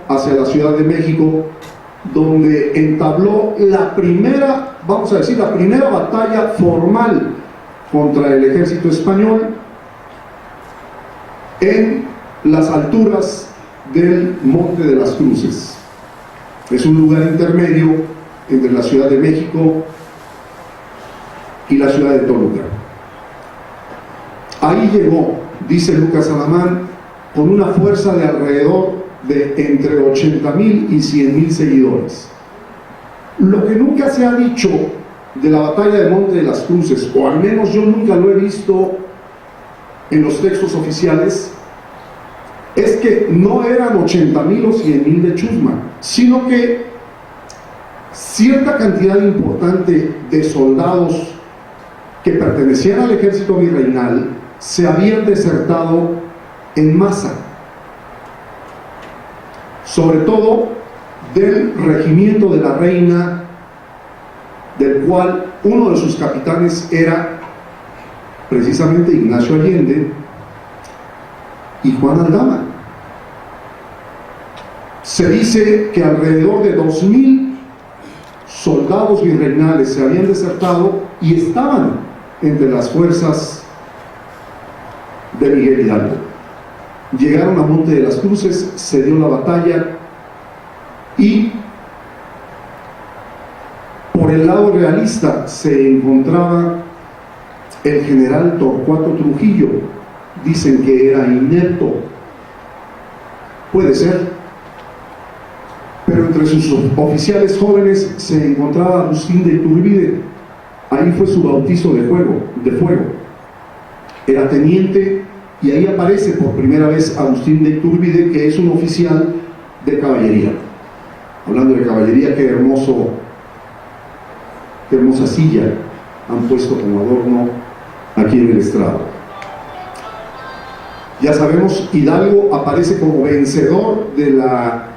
hacia la Ciudad de México, donde entabló la primera, vamos a decir, la primera batalla formal contra el ejército español en las alturas del Monte de las Cruces. Es un lugar intermedio entre la Ciudad de México y la ciudad de Toluca. Ahí llegó, dice Lucas Alamán, con una fuerza de alrededor de entre 80,000 y 100,000 seguidores. Lo que nunca se ha dicho de la batalla del Monte de las Cruces, o al menos yo nunca lo he visto en los textos oficiales, es que no eran 80,000 o 100,000 de chusma, sino que cierta cantidad importante de soldados que pertenecían al ejército virreinal se habían desertado en masa, sobre todo del regimiento de la Reina, del cual uno de sus capitanes era precisamente Ignacio Allende y Juan Aldama. Se dice que alrededor de 2,000 soldados virreinales se habían desertado y estaban entre las fuerzas de Miguel Hidalgo. Llegaron a Monte de las Cruces, se dio la batalla y por el lado realista se encontraba el general Torcuato Trujillo. Dicen que era inepto, puede ser, pero entre sus oficiales jóvenes se encontraba Agustín de Iturbide. Ahí fue su bautizo de fuego. Era teniente y ahí aparece por primera vez Agustín de Iturbide, que es un oficial de caballería. Hablando de caballería, qué hermosa silla han puesto como adorno aquí en el estrado. Ya sabemos, Hidalgo aparece como vencedor de la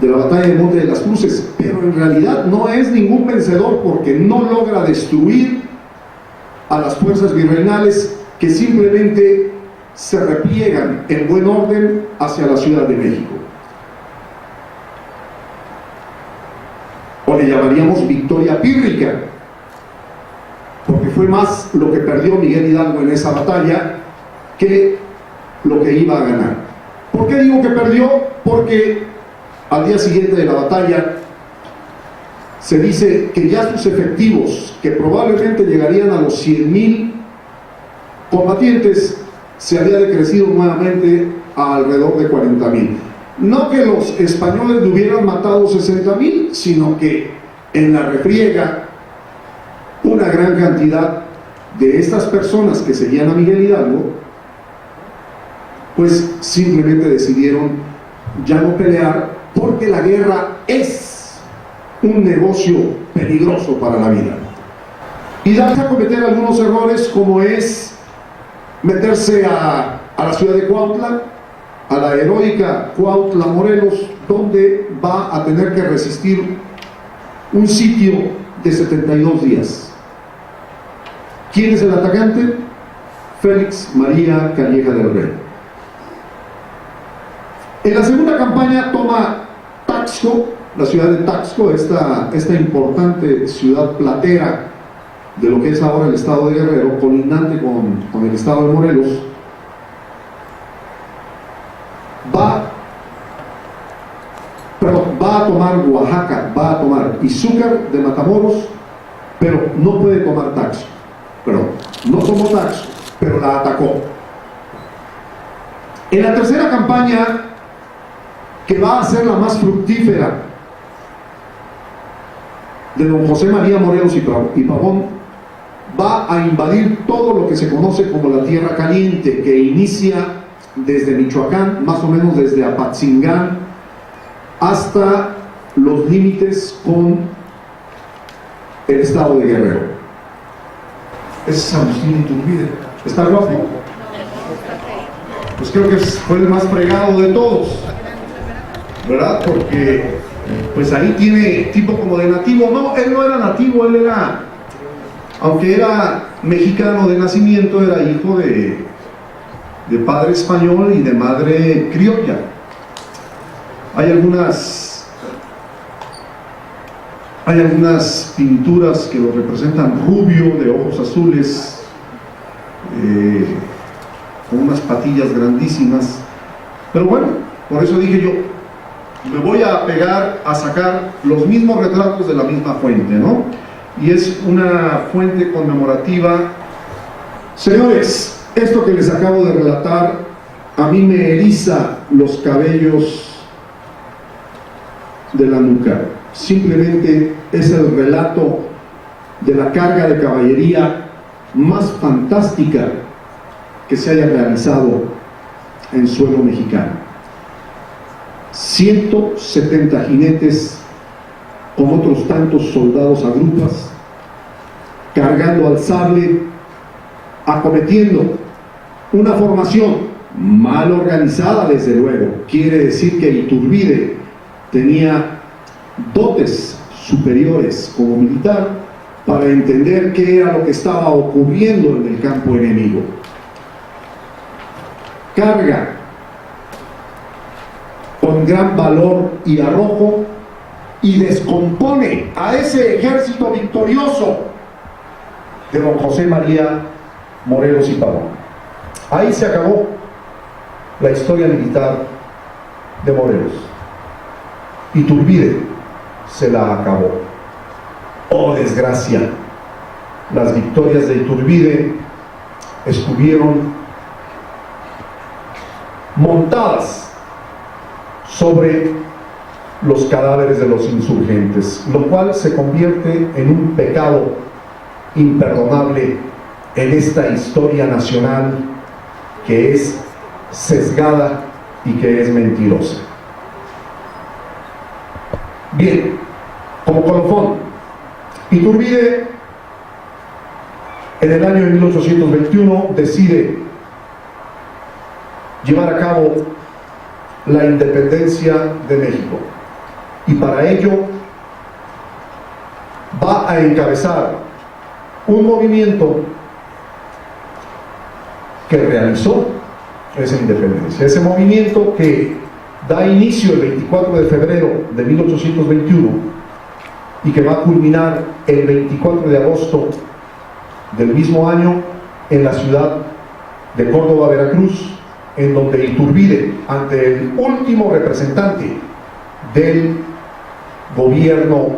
batalla del Monte de las Cruces, pero en realidad no es ningún vencedor, porque no logra destruir a las fuerzas virreinales, que simplemente se repliegan en buen orden hacia la Ciudad de México. O le llamaríamos victoria pírrica, porque fue más lo que perdió Miguel Hidalgo en esa batalla que lo que iba a ganar. ¿Por qué digo que perdió? Porque al día siguiente de la batalla se dice que ya sus efectivos, que probablemente llegarían a los 100,000 combatientes, se había decrecido nuevamente a alrededor de 40,000. No que los españoles le hubieran matado 60,000, sino que en la refriega una gran cantidad de estas personas que seguían a Miguel Hidalgo, pues simplemente decidieron ya no pelear, porque la guerra es un negocio peligroso para la vida. Y darse a cometer algunos errores, como es meterse a la ciudad de Cuautla, a la heroica Cuautla, Morelos, donde va a tener que resistir un sitio de 72 días. ¿Quién es el atacante? Félix María Calleja del Rey. En la segunda campaña toma Taxco, la ciudad de Taxco, esta importante ciudad platera de lo que es ahora el estado de Guerrero, colindante con el estado de Morelos. Va a tomar Oaxaca, va a tomar Izúcar de Matamoros, pero no puede tomar Taxco. No tomó Taxco, pero la atacó. En la tercera campaña, que va a ser la más fructífera de don José María Morelos y Pavón, va a invadir todo lo que se conoce como la Tierra Caliente, que inicia desde Michoacán, más o menos desde Apatzingán, hasta los límites con el estado de Guerrero. Ese es Agustín Iturbide. ¿Está guapo? Pues creo que fue el más fregado de todos, ¿verdad? Porque pues ahí tiene tipo como de nativo. No, él no era nativo, él era, aunque era mexicano de nacimiento, era hijo de padre español y de madre criolla. Hay algunas pinturas que lo representan rubio, de ojos azules, con unas patillas grandísimas. Pero bueno, por eso dije yo, me voy a pegar a sacar los mismos retratos de la misma fuente, ¿no? Y es una fuente conmemorativa. Señores, esto que les acabo de relatar a mí me eriza los cabellos de la nuca. Simplemente es el relato de la carga de caballería más fantástica que se haya realizado en suelo mexicano. 170 jinetes con otros tantos soldados a grupas, cargando al sable, acometiendo una formación mal organizada, desde luego. Quiere decir que Iturbide tenía dotes superiores como militar para entender qué era lo que estaba ocurriendo en el campo enemigo. Carga con gran valor y arrojo y descompone a ese ejército victorioso de don José María Morelos y Pavón. Ahí se acabó la historia militar de Morelos. Iturbide se la acabó. ¡Oh, desgracia! Las victorias de Iturbide estuvieron montadas sobre los cadáveres de los insurgentes, lo cual se convierte en un pecado imperdonable en esta historia nacional que es sesgada y que es mentirosa. Bien, como colofón, Iturbide en el año de 1821 decide llevar a cabo la independencia de México, y para ello va a encabezar un movimiento que realizó esa independencia. Ese movimiento que da inicio el 24 de febrero de 1821 y que va a culminar el 24 de agosto del mismo año en la ciudad de Córdoba, Veracruz, en donde Iturbide, ante el último representante del gobierno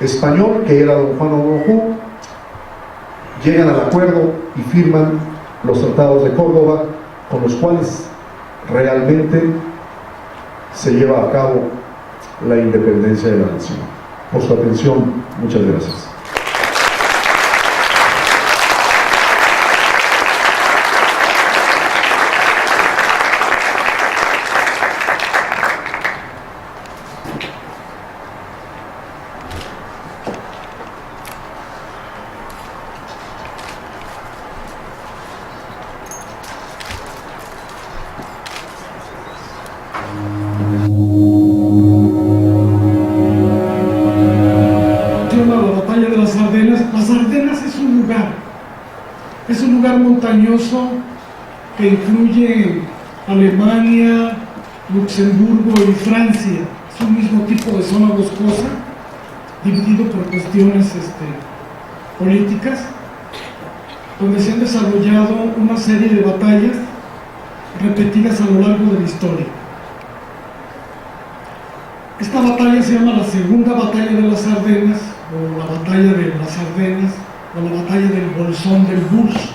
español, que era don Juan O'Donoghue, llegan al acuerdo y firman los tratados de Córdoba, con los cuales realmente se lleva a cabo la independencia de la nación. Por su atención, muchas gracias. Montañoso que incluye Alemania, Luxemburgo y Francia. Es un mismo tipo de zona boscosa, dividido por cuestiones políticas, donde se han desarrollado una serie de batallas repetidas a lo largo de la historia. Esta batalla se llama la Segunda Batalla de las Ardenas, o la Batalla de las Ardenas, o la Batalla del Bolsón del Burs.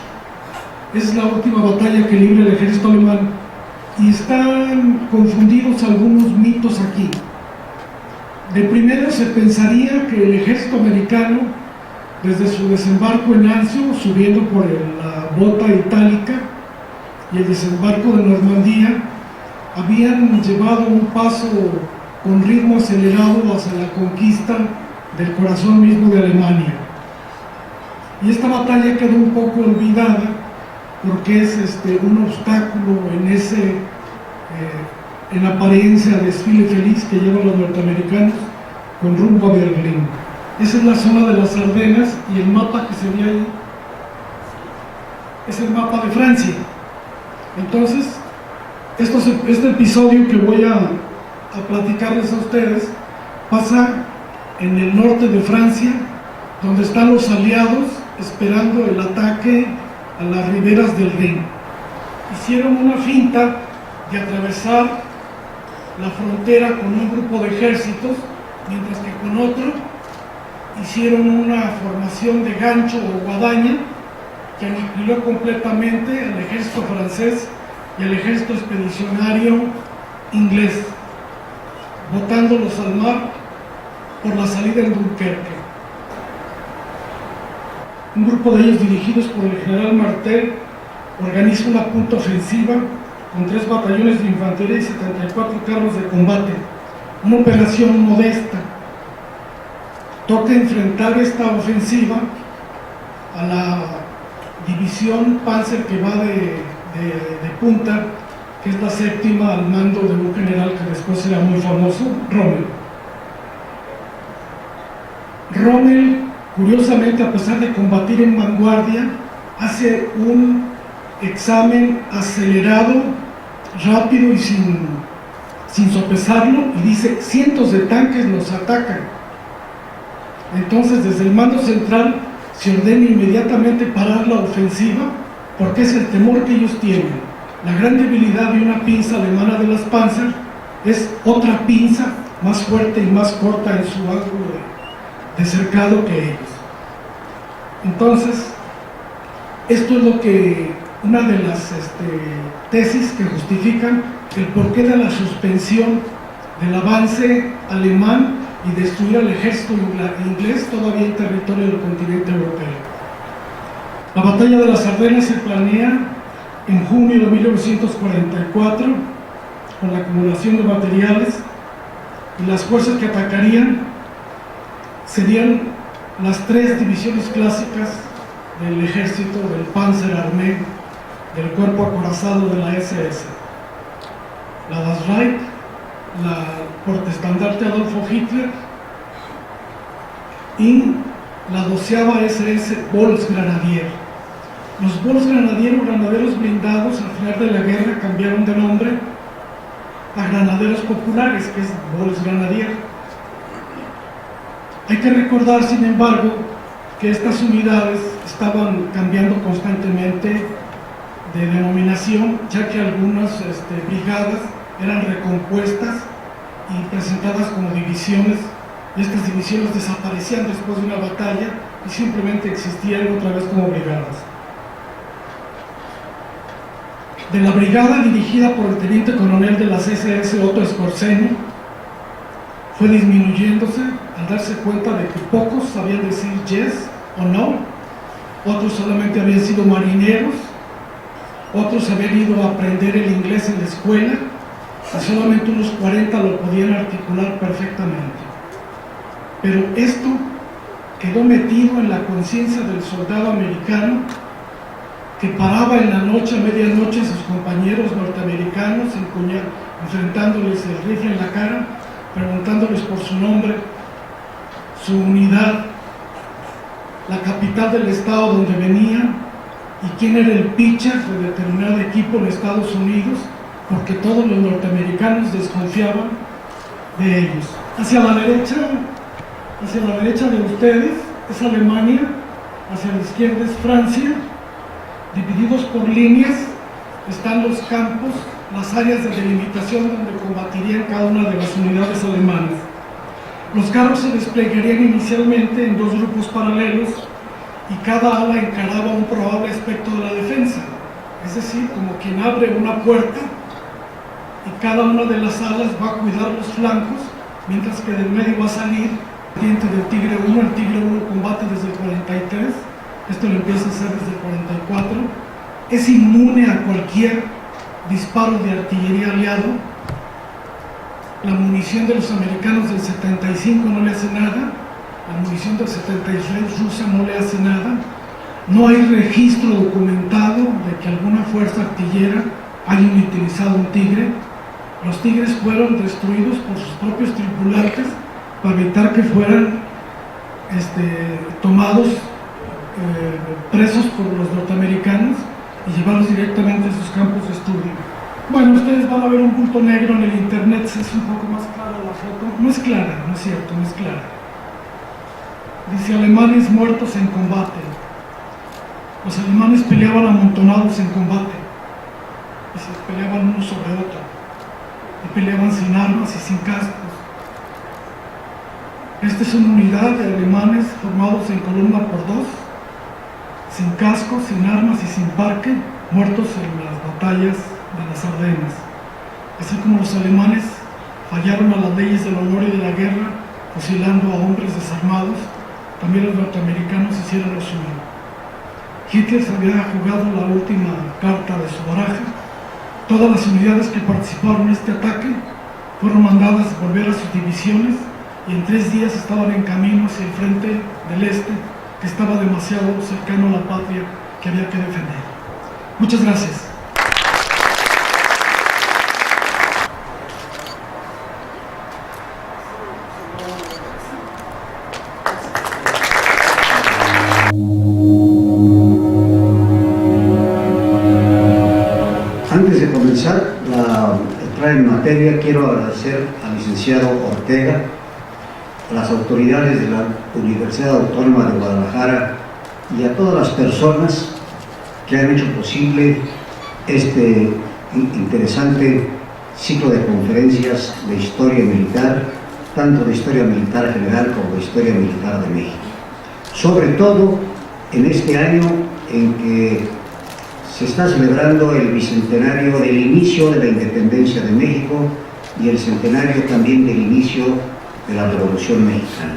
Es la última batalla que libra el ejército alemán, y están confundidos algunos mitos aquí. De primero se pensaría que el ejército americano, desde su desembarco en Anzio, subiendo por la Bota Itálica, y el desembarco de Normandía, habían llevado un paso con ritmo acelerado hacia la conquista del corazón mismo de Alemania. Y esta batalla quedó un poco olvidada, porque es un obstáculo en apariencia desfile feliz que llevan los norteamericanos con rumbo a Berlín. Esa es la zona de las Ardenas, y el mapa que se ve ahí es el mapa de Francia. Entonces, este episodio que voy a a platicarles a ustedes pasa en el norte de Francia, donde están los aliados esperando el ataque a las riberas del Rin. Hicieron una finta de atravesar la frontera con un grupo de ejércitos, mientras que con otro hicieron una formación de gancho o guadaña que aniquiló completamente al ejército francés y al ejército expedicionario inglés, botándolos al mar por la salida en Dunkerque. Un grupo de ellos, dirigidos por el general Martel, organiza una punta ofensiva con 3 batallones de infantería y 74 carros de combate, una operación modesta. Toca enfrentar esta ofensiva a la división Panzer que va de punta, que es la 7ª al mando de un general que después será muy famoso, Rommel. Rommel, curiosamente, a pesar de combatir en vanguardia, hace un examen acelerado, rápido y sin sopesarlo, y dice: cientos de tanques nos atacan. Entonces, desde el mando central se ordena inmediatamente parar la ofensiva, porque es el temor que ellos tienen. La gran debilidad de una pinza alemana de las Panzer es otra pinza más fuerte y más corta en su ángulo de cercado que ellos. Entonces, esto es lo que una de las tesis que justifican el porqué de la suspensión del avance alemán y destruir al ejército inglés todavía en territorio del continente europeo. La batalla de las Ardenas se planea en junio de 1944 con la acumulación de materiales, y las fuerzas que atacarían serían las 3 divisiones clásicas del ejército del Panzer Armee, del cuerpo acorazado de la SS: la Das Reich, la portaestandarte Adolfo Hitler y la 12ª SS Volksgrenadier. Los Volksgrenadier, o granaderos blindados, al final de la guerra cambiaron de nombre a granaderos populares, que es Volksgrenadier. Hay que recordar, sin embargo, que estas unidades estaban cambiando constantemente de denominación, ya que algunas brigadas eran recompuestas y presentadas como divisiones, y estas divisiones desaparecían después de una batalla y simplemente existían otra vez como brigadas. De la brigada dirigida por el teniente coronel de las SS Otto Skorzeny, fue disminuyéndose al darse cuenta de que pocos sabían decir yes o no, otros solamente habían sido marineros, otros habían ido a aprender el inglés en la escuela, y solamente unos 40 lo podían articular perfectamente. Pero esto quedó metido en la conciencia del soldado americano, que paraba en la noche, a medianoche, a sus compañeros norteamericanos, enfrentándoles el rifle en la cara, preguntándoles por su nombre, su unidad, la capital del estado donde venían y quién era el pitcher de determinado equipo en Estados Unidos, porque todos los norteamericanos desconfiaban de ellos. Hacia la derecha de ustedes es Alemania, hacia la izquierda es Francia. Divididos por líneas están los campos, las áreas de delimitación donde combatirían cada una de las unidades alemanas. Los carros se desplegarían inicialmente en 2 grupos paralelos, y cada ala encaraba un probable aspecto de la defensa, es decir, como quien abre una puerta, y cada una de las alas va a cuidar los flancos, mientras que del medio va a salir el teniente del Tigre 1. El Tigre 1 combate desde el 43, esto lo empieza a hacer desde el 44, es inmune a cualquier disparo de artillería aliado. La munición de los americanos del 75 no le hace nada, la munición del 76 rusa no le hace nada. No hay registro documentado de que alguna fuerza artillera haya utilizado un Tigre. Los Tigres fueron destruidos por sus propios tripulantes para evitar que fueran tomados presos por los norteamericanos y llevarlos directamente a sus campos de estudio. Bueno, ustedes van a ver un punto negro en el internet, es un poco más clara la foto. No es clara, no es cierto, no es clara. Dice alemanes muertos en combate. Los alemanes peleaban amontonados en combate. Y se peleaban uno sobre otro. Y peleaban sin armas y sin cascos. Esta es una unidad de alemanes formados en columna por dos, sin cascos, sin armas y sin parque, muertos en las batallas de las Ardenas. Así como los alemanes fallaron a las leyes del honor y de la guerra, fusilando a hombres desarmados, también los norteamericanos hicieron lo suyo. Hitler se había jugado la última carta de su baraja. Todas las unidades que participaron en este ataque fueron mandadas a volver a sus divisiones y en 3 días estaban en camino hacia el frente del este, que estaba demasiado cercano a la patria que había que defender. Muchas gracias. Antes de comenzar entrar en materia, quiero agradecer al licenciado Ortega, a las autoridades de la Universidad Autónoma de Guadalajara y a todas las personas que han hecho posible este interesante ciclo de conferencias de historia militar, tanto de historia militar general como de historia militar de México. Sobre todo en este año en que se está celebrando el bicentenario del inicio de la independencia de México y el centenario también del inicio de la Revolución Mexicana.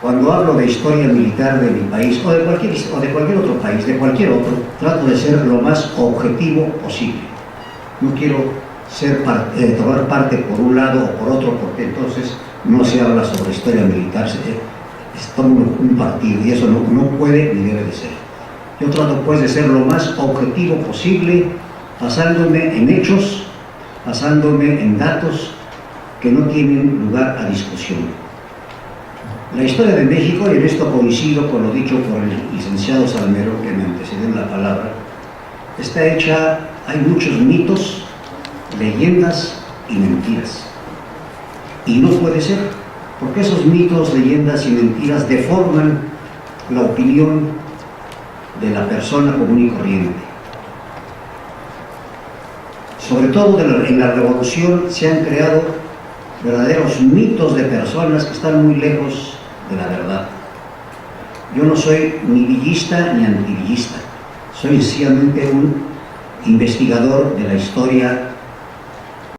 Cuando hablo de historia militar de mi país o de cualquier otro país, de cualquier otro, trato de ser lo más objetivo posible. No quiero tomar parte por un lado o por otro, porque entonces no se habla sobre historia militar, es todo un partido y eso no puede ni debe de ser. Yo trato pues de ser lo más objetivo posible, basándome en hechos, basándome en datos que no tienen lugar a discusión. La historia de México, y en esto coincido con lo dicho por el licenciado Salmero, que me antecedió en la palabra, está hecha, hay muchos mitos, leyendas y mentiras. Y no puede ser, porque esos mitos, leyendas y mentiras deforman la opinión de la persona común y corriente. Sobre todo en la revolución se han creado verdaderos mitos de personas que están muy lejos de la verdad. Yo no soy ni villista ni antivillista, soy sencillamente un investigador de la historia